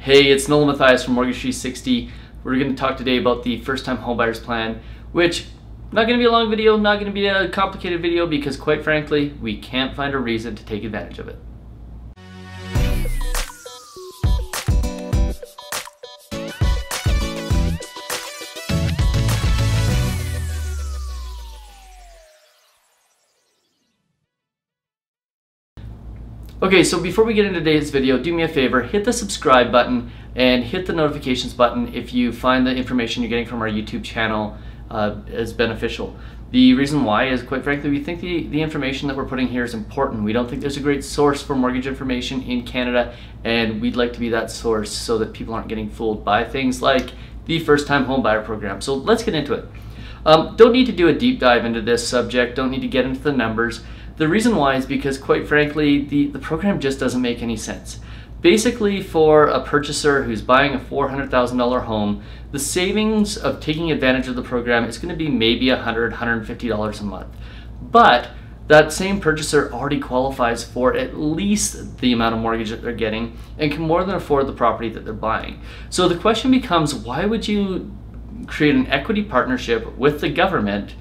Hey, it's Nolan Mathias from Mortgage 360. We're going to talk today about the first-time homebuyers plan, which not going to be a long video, not going to be a complicated video, because quite frankly, we can't find a reason to take advantage of it. Okay, so before we get into today's video, do me a favor, hit the subscribe button and hit the notifications button if you find the information you're getting from our YouTube channel as beneficial. The reason why is, quite frankly, we think the information that we're putting here is important. We don't think there's a great source for mortgage information in Canada, and we'd like to be that source so that people aren't getting fooled by things like the first-time home buyer program. So let's get into it. Don't need to do a deep dive into this subject, don't need to get into the numbers. The reason why is because, quite frankly, the program just doesn't make any sense. Basically, for a purchaser who's buying a $400,000 home, the savings of taking advantage of the program is going to be maybe $100, $150 a month. But that same purchaser already qualifies for at least the amount of mortgage that they're getting and can more than afford the property that they're buying. So the question becomes, why would you create an equity partnership with the government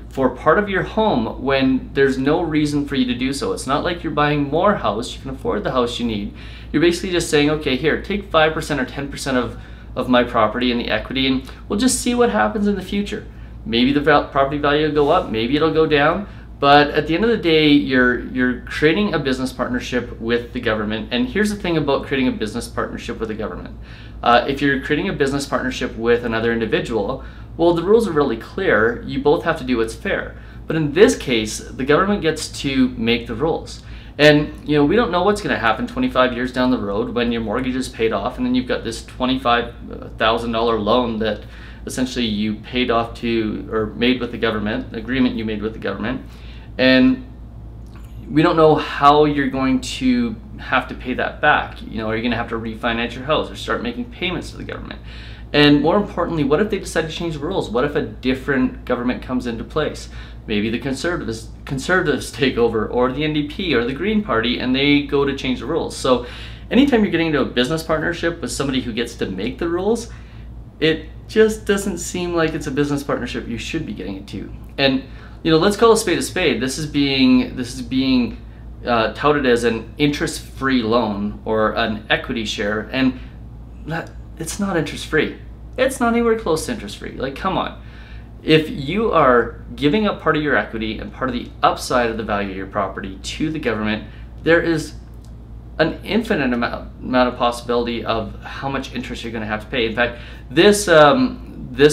for part of your home when there's no reason for you to do so? It's not like you're buying more house, you can afford the house you need. You're basically just saying, okay, here, take 5% or 10% of my property in the equity, and we'll just see what happens in the future. Maybe the property value will go up, maybe it'll go down, but at the end of the day, you're creating a business partnership with the government. And here's the thing about creating a business partnership with the government. If you're creating a business partnership with another individual, well, the rules are really clear. You both have to do what's fair. But in this case, the government gets to make the rules. And we don't know what's going to happen 25 years down the road when your mortgage is paid off, and then you've got this $25,000 loan that essentially you paid off to, or made with the government, agreement you made with the government. And we don't know how you're going to have to pay that back. Are you going to have to refinance your house or start making payments to the government? And more importantly, what if they decide to change the rules? What if a different government comes into place? Maybe the conservatives take over, or the NDP or the Green Party, and they go to change the rules. So anytime you're getting into a business partnership with somebody who gets to make the rules, it just doesn't seem like it's a business partnership you should be getting into. And let's call a spade a spade. This is being touted as an interest-free loan or an equity share, and it's not interest-free. It's not anywhere close to interest-free. Like, come on. If you are giving up part of your equity and part of the upside of the value of your property to the government, there is an infinite amount of possibility of how much interest you're going to have to pay. In fact, this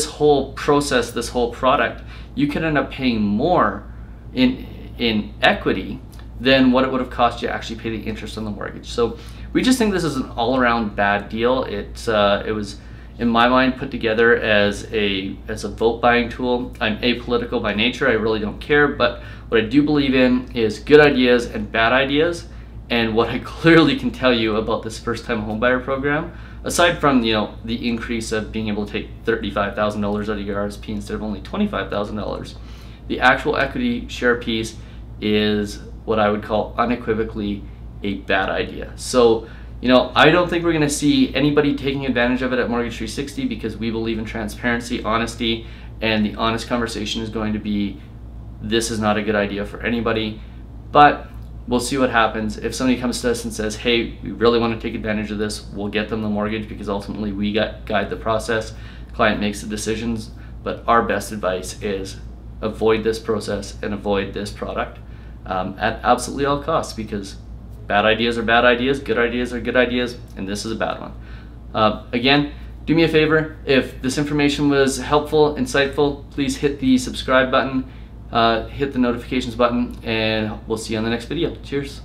whole process, this whole product, you could end up paying more in equity than what it would have cost you to actually pay the interest on the mortgage. So we just think this is an all-around bad deal. It was, in my mind, put together as a vote buying tool. I'm apolitical by nature, I really don't care, but what I do believe in is good ideas and bad ideas. And what I clearly can tell you about this first-time homebuyer program, aside from the increase of being able to take $35,000 out of your RSP instead of only $25,000, the actual equity share piece is what I would call unequivocally a bad idea. So I don't think we're going to see anybody taking advantage of it at Mortgage 360, because we believe in transparency, honesty, and the honest conversation is going to be, this is not a good idea for anybody. But we'll see what happens. If somebody comes to us and says, hey, we really want to take advantage of this, we'll get them the mortgage, because ultimately we guide the process. Client makes the decisions, but our best advice is avoid this process and avoid this product at absolutely all costs, because bad ideas are bad ideas, good ideas are good ideas, and this is a bad one. Again, do me a favor, if this information was helpful, insightful, please hit the subscribe button, hit the notifications button, and we'll see you on the next video. Cheers.